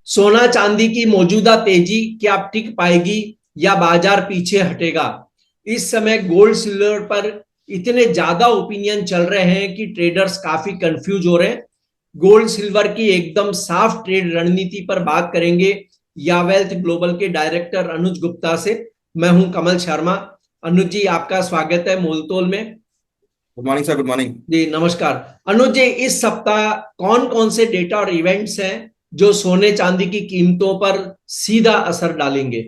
सोना चांदी की मौजूदा तेजी क्या टिक पाएगी या बाजार पीछे हटेगा? इस समय गोल्ड सिल्वर पर इतने ज्यादा ओपिनियन चल रहे हैं कि ट्रेडर्स काफी कंफ्यूज हो रहे हैं। गोल्ड सिल्वर की एकदम साफ ट्रेड रणनीति पर बात करेंगे या वेल्थ ग्लोबल के डायरेक्टर अनुज गुप्ता से। मैं हूं कमल शर्मा। अनुज जी, आपका स्वागत है मोलतोल में। Good morning sir, good morning. जी नमस्कार। अनुज जी, इस सप्ताह कौन कौन से डेटा और इवेंट्स हैं जो सोने चांदी की कीमतों पर सीधा असर डालेंगे?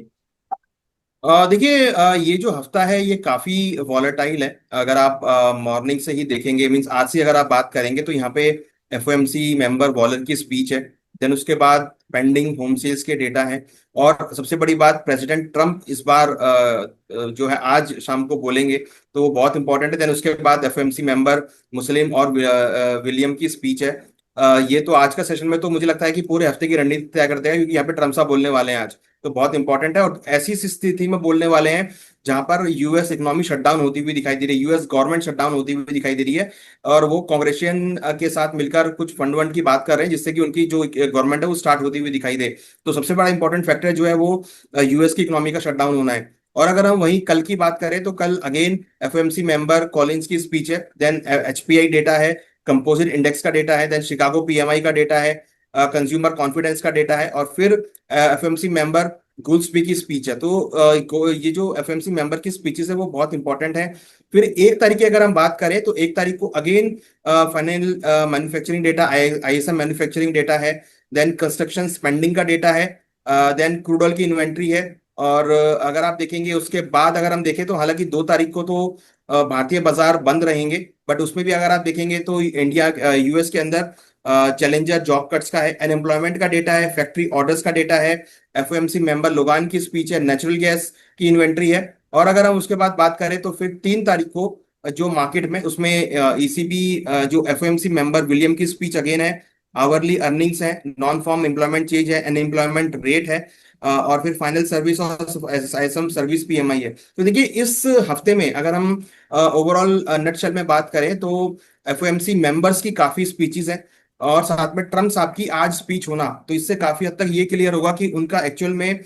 देखिए, ये जो हफ्ता है ये काफी वॉलेटाइल है। अगर आप मॉर्निंग से ही देखेंगे, मींस आज से अगर आप बात करेंगे तो यहाँ पे एफओएमसी मेंबर वॉलेट की स्पीच है। देन उसके बाद पेंडिंग होम सेल्स के डेटा है। और सबसे बड़ी बात, प्रेसिडेंट ट्रम्प इस बार जो है आज शाम को बोलेंगे, तो वो बहुत इंपॉर्टेंट है। देन उसके बाद एफओएमसी मेंबर मुस्लिम और विलियम की स्पीच है। ये तो आज का सेशन में तो मुझे लगता है कि पूरे हफ्ते की रणनीति तय कर देगा, क्योंकि यहाँ पे ट्रम्प साहब बोलने वाले हैं आज। तो बहुत इंपॉर्टेंट है, और ऐसी स्थिति में बोलने वाले हैं जहां पर यूएस इकोनॉमी शटडाउन होती हुई दिखाई दे रही है, यूएस गवर्नमेंट शटडाउन होती हुई दिखाई दे रही है। और वो कांग्रेसियन के साथ मिलकर कुछ फंड वंड की बात कर रहे हैं, जिससे कि उनकी जो गवर्नमेंट है वो स्टार्ट होती हुई दिखाई दे। तो सबसे बड़ा इंपॉर्टेंट फैक्टर जो है वो यूएस की इकोनॉमी का शटडाउन होना है। और अगर हम वहीं कल की बात करें तो कल अगेन एफओएमसी मेंबर कॉलिंस की स्पीच है। देन एचपीआई डेटा है, कंपोजिट इंडेक्स का डेटा है, देन शिकागो पीएमआई का डेटा है, कंज्यूमर कॉन्फिडेंस का डेटा है, और फिर एफएमसी मेंबर गुल्सबी की स्पीच है। तो ये जो एफएमसी मेंबर की स्पीचेस है वो बहुत इंपॉर्टेंट है। फिर 1 तारीख की अगर हम बात करें तो 1 तारीख को again final manufacturing data, ISM manufacturing data है। देन कंस्ट्रक्शन स्पेंडिंग का डेटा है। देन क्रूड ऑयल की इन्वेंट्री है। और अगर आप देखेंगे उसके बाद अगर हम देखें तो हालांकि 2 तारीख को तो भारतीय बाजार बंद रहेंगे, बट उसमें भी अगर आप देखेंगे तो इंडिया यूएस के अंदर चैलेंजर जॉब कट्स का है, अनएम्प्लॉयमेंट का डेटा है, फैक्ट्री ऑर्डर्स का डेटा है, एफओएमसी मेंबर लोगान की स्पीच है, नेचुरल गैस की इन्वेंट्री है। और अगर हम उसके बाद बात करें तो फिर 3 तारीख को जो मार्केट में उसमें ईसीबी जो एफओएमसी मेंबर विलियम की स्पीच अगेन है, आवरली अर्निंग्स है, नॉन फॉर्म एम्प्लॉयमेंट चेंज है, अनएम्प्लॉयमेंट रेट है, और फिर फाइनल सर्विस और एसएम सर्विस पीएमआई है। तो देखिए, इस हफ्ते में अगर हम ओवरऑल नटशेल में बात करें तो एफओएमसी मेंबर्स की काफी स्पीचेस हैं, और साथ में ट्रम्प साहब की आज स्पीच होना, तो इससे काफी हद तक ये क्लियर होगा कि उनका एक्चुअल में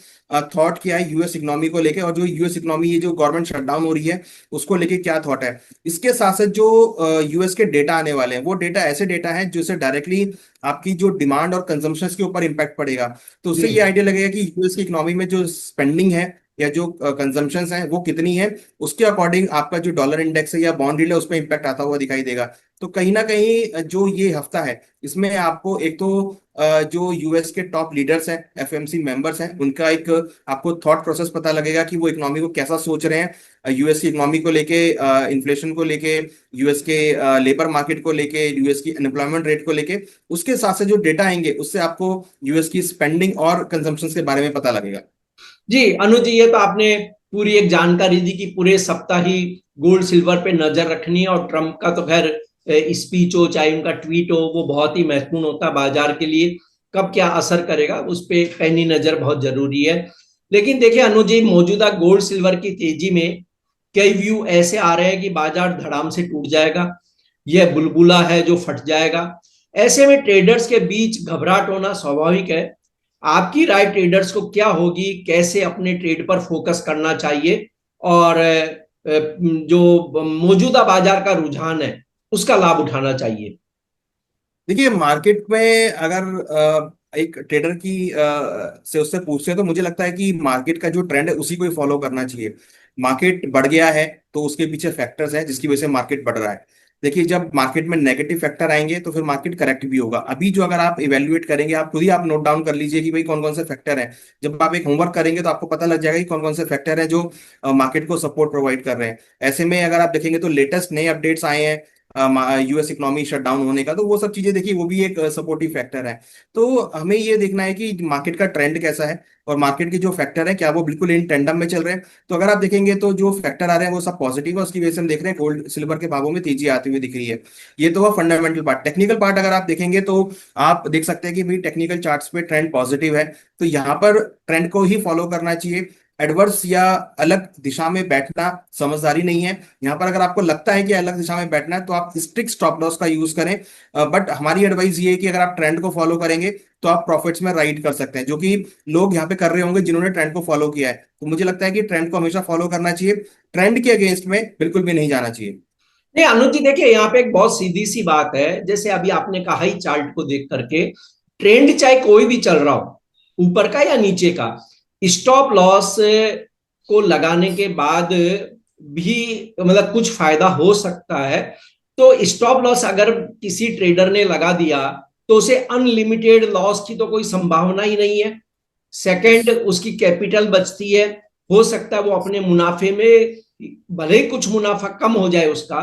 थॉट क्या है यूएस इकोनॉमी को लेके, और जो यूएस इकोनॉमी ये जो गवर्नमेंट शटडाउन हो रही है उसको लेके क्या थॉट है। इसके साथ साथ जो यूएस के डेटा आने वाले हैं वो डेटा ऐसे डेटा हैं जिससे डायरेक्टली आपकी जो डिमांड और कंजम्पशन के ऊपर इम्पैक्ट पड़ेगा। तो उससे ये जी आइडिया लगेगा कि यूएस की इकोनॉमी में जो स्पेंडिंग है या जो कंजम्पशन है वो कितनी है। उसके अकॉर्डिंग आपका जो डॉलर इंडेक्स है या बॉन्ड यील्ड है उस पर इम्पैक्ट आता हुआ दिखाई देगा। तो कहीं ना कहीं जो ये हफ्ता है इसमें आपको एक तो जो यूएस के टॉप लीडर्स हैं, एफएमसी मेंबर्स हैं, उनका एक आपको थॉट प्रोसेस पता लगेगा कि वो इकोनॉमी को कैसा सोच रहे हैं, यूएस की इकोनॉमी को लेके, इन्फ्लेशन को लेके, यूएस के लेबर मार्केट को लेके, यूएस की अनएम्प्लॉयमेंट रेट को लेके। उसके साथ से जो डेटा आएंगे उससे आपको यूएस की स्पेंडिंग और कंजम्पशन के बारे में पता लगेगा। जी अनुज जी, ये तो आपने पूरी एक जानकारी दी कि पूरे सप्ताह ही गोल्ड सिल्वर पे नजर रखनी है। और ट्रम्प का तो खैर स्पीच हो चाहे उनका ट्वीट हो, वो बहुत ही महत्वपूर्ण होता है बाजार के लिए। कब क्या असर करेगा उस पे पैनी नजर बहुत जरूरी है। लेकिन देखिए अनुज जी, मौजूदा गोल्ड सिल्वर की तेजी में कई व्यू ऐसे आ रहे हैं कि बाजार धड़ाम से टूट जाएगा। यह बुलबुला है जो फट जाएगा। ऐसे में ट्रेडर्स के बीच घबराहट होना स्वाभाविक है। आपकी राय ट्रेडर्स को क्या होगी, कैसे अपने ट्रेड पर फोकस करना चाहिए और जो मौजूदा बाजार का रुझान है उसका लाभ उठाना चाहिए? देखिए, मार्केट में अगर एक ट्रेडर की से उससे पूछते हैं तो मुझे लगता है कि मार्केट का जो ट्रेंड है उसी को ही फॉलो करना चाहिए। मार्केट बढ़ गया है तो उसके पीछे फैक्टर्स हैं जिसकी वजह से मार्केट बढ़ रहा है। देखिए, जब मार्केट में नेगेटिव फैक्टर आएंगे तो फिर मार्केट करेक्ट भी होगा। अभी जो अगर आप इवेल्युएट करेंगे, आप खुद ही आप नोट डाउन कर लीजिए कि भाई कौन कौन से फैक्टर हैं। जब आप एक होमवर्क करेंगे तो आपको पता लग जाएगा कि कौन कौन से फैक्टर हैं जो मार्केट को सपोर्ट प्रोवाइड कर रहे हैं। ऐसे में अगर आप देखेंगे तो लेटेस्ट नए अपडेट्स आए हैं यूएस इकोनॉमी शटडाउन होने का, तो वो सब चीजें देखिए वो भी एक सपोर्टिव फैक्टर है। तो हमें ये देखना है कि मार्केट का ट्रेंड कैसा है और मार्केट के जो फैक्टर है क्या वो बिल्कुल इन टेंडम में चल रहे हैं। तो अगर आप देखेंगे तो जो फैक्टर आ रहे हैं वो सब पॉजिटिव है, उसकी वजह से हम देख रहे हैं गोल्ड सिल्वर के भावों में तेजी आती हुई दिख रही है। ये तो हुआ फंडामेंटल पार्ट। टेक्निकल पार्ट अगर आप देखेंगे तो आप देख सकते हैं कि भाई टेक्निकल चार्ट्स पे ट्रेंड पॉजिटिव है, तो यहाँ पर ट्रेंड को ही फॉलो करना चाहिए। एडवर्स या अलग दिशा में बैठना समझदारी नहीं है। यहाँ पर अगर आपको लगता है कि अलग दिशा में बैठना है तो आप स्ट्रिक्ट स्टॉप लॉस का यूज करें। बट हमारी एडवाइस ये है कि अगर आप ट्रेंड को फॉलो करेंगे तो आप प्रॉफिट्स में राइड कर सकते हैं, जो कि लोग यहाँ पे कर रहे होंगे जिन्होंने ट्रेंड को फॉलो किया है। तो मुझे लगता है कि ट्रेंड को हमेशा फॉलो करना चाहिए, ट्रेंड के अगेंस्ट में बिल्कुल भी नहीं जाना चाहिए। नहीं अनुज जी, देखिए यहाँ पे एक बहुत सीधी सी बात है, जैसे अभी आपने कहा ही चार्ट को देख करके, ट्रेंड चाहे कोई भी चल रहा हो, ऊपर का या नीचे का, स्टॉप लॉस को लगाने के बाद भी मतलब कुछ फायदा हो सकता है। तो स्टॉप लॉस अगर किसी ट्रेडर ने लगा दिया तो उसे अनलिमिटेड लॉस की तो कोई संभावना ही नहीं है। सेकंड, उसकी कैपिटल बचती है। हो सकता है वो अपने मुनाफे में भले ही कुछ मुनाफा कम हो जाए उसका,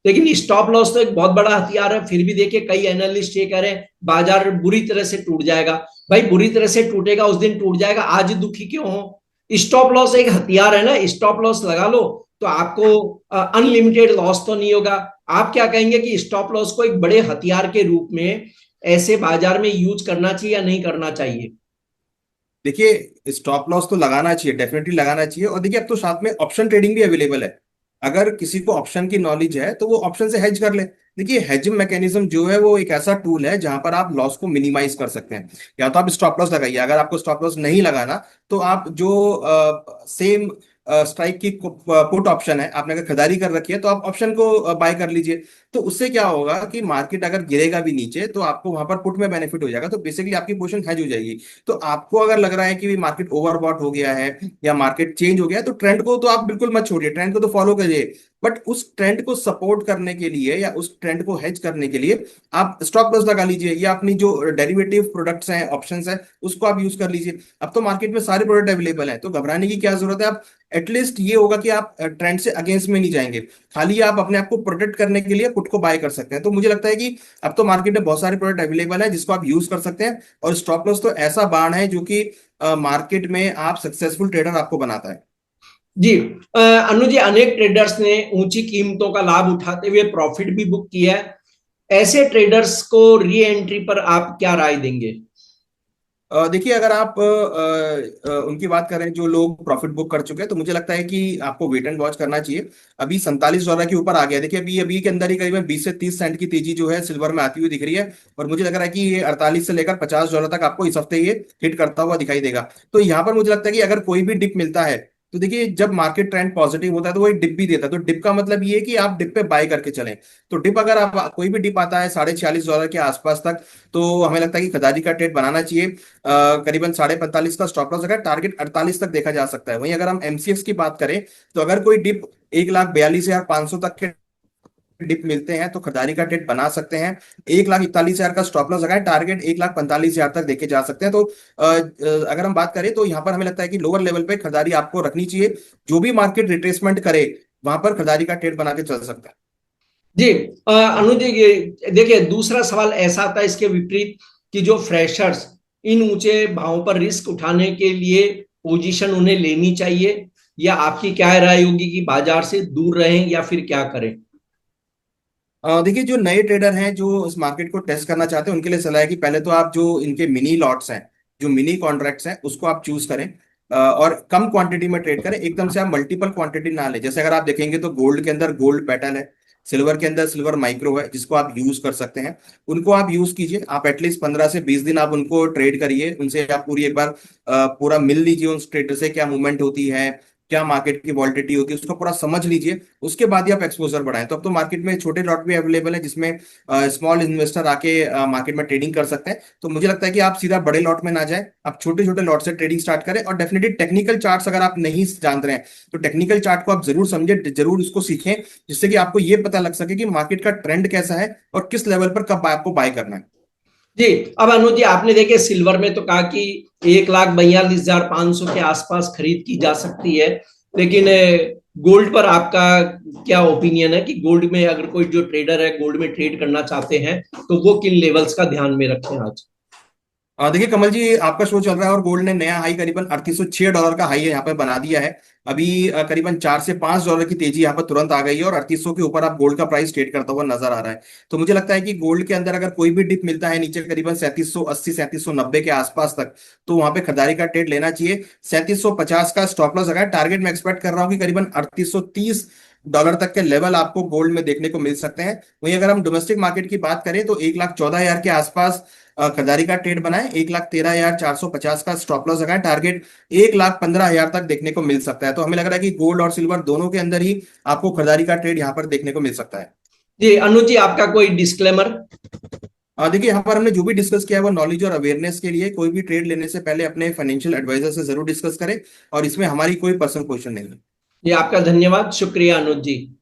लेकिन स्टॉप लॉस तो एक बहुत बड़ा हथियार है। फिर भी देखिए कई एनालिस्ट ये कह रहे हैं बाजार बुरी तरह से टूट जाएगा। भाई बुरी तरह से टूटेगा उस दिन टूट जाएगा, आज दुखी क्यों हो? स्टॉप लॉस एक हथियार है ना, स्टॉप लॉस लगा लो तो आपको अनलिमिटेड लॉस तो नहीं होगा। आप क्या कहेंगे कि स्टॉप लॉस को एक बड़े हथियार के रूप में ऐसे बाजार में यूज करना चाहिए या नहीं करना चाहिए? देखिए स्टॉप लॉस तो लगाना चाहिए, डेफिनेटली लगाना चाहिए। और देखिए अब तो साथ में ऑप्शन ट्रेडिंग भी अवेलेबल है। अगर किसी को ऑप्शन की नॉलेज है तो वो ऑप्शन से हेज कर ले। देखिए हेजिंग मैकेनिज्म जो है वो एक ऐसा टूल है जहां पर आप लॉस को मिनिमाइज कर सकते हैं। या तो आप स्टॉप लॉस लगाइए, अगर आपको स्टॉप लॉस नहीं लगाना तो आप जो सेम स्ट्राइक की पुट ऑप्शन है, आपने अगर खरीदारी कर रखी है तो आप ऑप्शन को बाय कर लीजिए। तो उससे क्या होगा कि मार्केट अगर गिरेगा भी नीचे तो आपको वहां पर पुट में बेनिफिट हो जाएगा, तो बेसिकली आपकी पोजीशन हेज हो जाएगी। तो आपको अगर लग रहा है कि मार्केट ओवरबॉट हो गया है या मार्केट चेंज हो गया है तो ट्रेंड को तो आप बिल्कुल मत छोड़िए, ट्रेंड को तो फॉलो करिए। बट उस ट्रेंड को सपोर्ट करने के लिए या उस ट्रेंड को हेज करने के लिए आप स्टॉप लॉस लगा लीजिए, या अपनी जो डेरिवेटिव प्रोडक्ट्स हैं, ऑप्शंस हैं, उसको आप यूज कर लीजिए। अब तो मार्केट में सारे प्रोडक्ट अवेलेबल हैं, तो घबराने की क्या जरूरत है। आप एटलीस्ट ये होगा कि आप ट्रेंड से अगेंस्ट में नहीं जाएंगे, खाली आप अपने आप को प्रोटेक्ट करने के लिए पुट को बाय कर सकते हैं। तो मुझे लगता है कि अब तो मार्केट में बहुत सारे प्रोडक्ट अवेलेबल है जिसको आप यूज कर सकते हैं। और स्टॉप लॉस तो ऐसा बाण है जो कि मार्केट में आप सक्सेसफुल ट्रेडर आपको बनाता है। जी अनुज जी, अनेक ट्रेडर्स ने ऊंची कीमतों का लाभ उठाते हुए प्रॉफिट भी बुक किया है। ऐसे ट्रेडर्स को री एंट्री पर आप क्या राय देंगे? देखिए अगर आप उनकी बात करें जो लोग प्रॉफिट बुक कर चुके हैं, तो मुझे लगता है कि आपको वेट एंड वॉच करना चाहिए। अभी $47 के ऊपर आ गया। देखिए अभी अभी के अंदर ही करीबन 20 से 30 सेंट की तेजी जो है सिल्वर में आती हुई दिख रही है। और मुझे लग रहा है कि ये 48 से लेकर $50 तक आपको इस हफ्ते ये हिट करता हुआ दिखाई देगा। तो यहाँ पर मुझे लगता है कि अगर कोई भी डिप मिलता है, तो देखिए जब मार्केट ट्रेंड पॉजिटिव होता है तो वो एक डिप भी देता है। तो डिप का मतलब ये है कि आप डिप पे बाय करके चलें। तो डिप अगर आप कोई भी डिप आता है $46.5 के आसपास तक, तो हमें लगता है कि खरीदारी का ट्रेड बनाना चाहिए। करीबन 45.5 का स्टॉप लॉस अगर टारगेट 48 तक देखा जा सकता है। वहीं अगर हम एमसीएक्स की बात करें तो अगर कोई डिप 1,42,500 तक के डिप मिलते हैं तो खरीदारी का ट्रेड बना सकते हैं। 1,41,000 का स्टॉप लॉस लगाए, टारगेट 1,45,000 तक देखे जा सकते हैं। तो अगर हम बात करें तो यहाँ पर हमें लगता है कि लोअर लेवल पे खरीदारी आपको रखनी चाहिए। जो भी मार्केट रिट्रेसमेंट करे वहां पर खरीदारी का ट्रेड बना के चल सकता है। जी अनुज जी, देखिए दूसरा सवाल ऐसा आता है इसके विपरीत कि जो फ्रेशर्स इन ऊंचे भावों पर रिस्क उठाने के लिए पोजीशन उन्हें लेनी चाहिए, या आपकी क्या राय होगी कि बाजार से दूर रहें या फिर क्या करें? देखिए जो नए ट्रेडर हैं जो इस मार्केट को टेस्ट करना चाहते हैं उनके लिए सलाह है कि पहले तो आप जो इनके मिनी लॉट्स हैं, जो मिनी कॉन्ट्रैक्ट्स हैं, उसको आप चूज करें। और कम क्वांटिटी में ट्रेड करें, एकदम से आप मल्टीपल क्वांटिटी ना लें। जैसे अगर आप देखेंगे तो गोल्ड के अंदर गोल्ड पैटर्न है, सिल्वर के अंदर सिल्वर माइक्रो है जिसको आप यूज कर सकते हैं। उनको आप यूज कीजिए, आप एटलीस्ट 15 से 20 दिन आप उनको ट्रेड करिए, उनसे आप पूरी एक बार पूरा मिल लीजिए उन ट्रेडर से, क्या मूवमेंट होती है, क्या मार्केट की वॉलिटिलिटी होती है, उसको पूरा समझ लीजिए। उसके बाद ही आप एक्सपोजर बढ़ाएं। तो अब तो मार्केट में छोटे लॉट भी अवेलेबल है जिसमें स्मॉल इन्वेस्टर आके मार्केट में ट्रेडिंग कर सकते हैं। तो मुझे लगता है कि आप सीधा बड़े लॉट में ना जाएं, आप छोटे छोटे लॉट से ट्रेडिंग स्टार्ट करें। और डेफिनेटली टेक्निकल चार्ट्स अगर आप नहीं जान रहे हैं तो टेक्निकल चार्ट को आप जरूर समझे, जरूर उसको सीखें, जिससे कि आपको ये पता लग सके कि मार्केट का ट्रेंड कैसा है और किस लेवल पर कब आपको बाय करना है। जी अब अनुज जी, आपने देखे सिल्वर में तो कहा कि 1,42,500 के आसपास खरीद की जा सकती है, लेकिन गोल्ड पर आपका क्या ओपिनियन है कि गोल्ड में अगर कोई जो ट्रेडर है गोल्ड में ट्रेड करना चाहते हैं तो वो किन लेवल्स का ध्यान में रखें आज? देखिए कमल जी, आपका शो चल रहा है और गोल्ड ने नया हाई करीबन $3806 का हाई यहाँ पे बना दिया है। अभी करीबन $4 से $5 की तेजी यहाँ पर तुरंत आ गई है और 3800 के ऊपर आप गोल्ड का प्राइस ट्रेड करता हुआ नजर आ रहा है। तो मुझे लगता है कि गोल्ड के अंदर अगर कोई भी डिप मिलता है नीचे करीबन 3780 3790 के आसपास तक, तो वहां पे खरीदारी का ट्रेड लेना चाहिए। 3750 का स्टॉप लॉस अगर टारगेट में एक्सपेक्ट कर रहा हूँ कि करीबन $3830 तक के लेवल आपको गोल्ड में देखने को मिल सकते हैं। वहीं अगर हम डोमेस्टिक मार्केट की बात करें तो 1,14,000 के आसपास खरीदारी का ट्रेड बनाए। 1,13,450 का स्टॉप लॉस लगाए। टारगेट 1,15,000 तक देखने को मिल सकता है। तो हमें लग रहा है कि गोल्ड और सिल्वर दोनों के अंदर ही आपको खरीदारी का ट्रेड यहाँ पर देखने को मिल सकता है। जी अनुज जी, आपका कोई डिस्क्लेमर? देखिए यहाँ पर हमने जो भी डिस्कस किया है वो नॉलेज और अवेयरनेस के लिए। कोई भी ट्रेड लेने से पहले अपने फाइनेंशियल एडवाइजर से जरूर डिस्कस करें और इसमें हमारी कोई पर्सनल पोजीशन नहीं है। जी आपका धन्यवाद, शुक्रिया अनुज जी।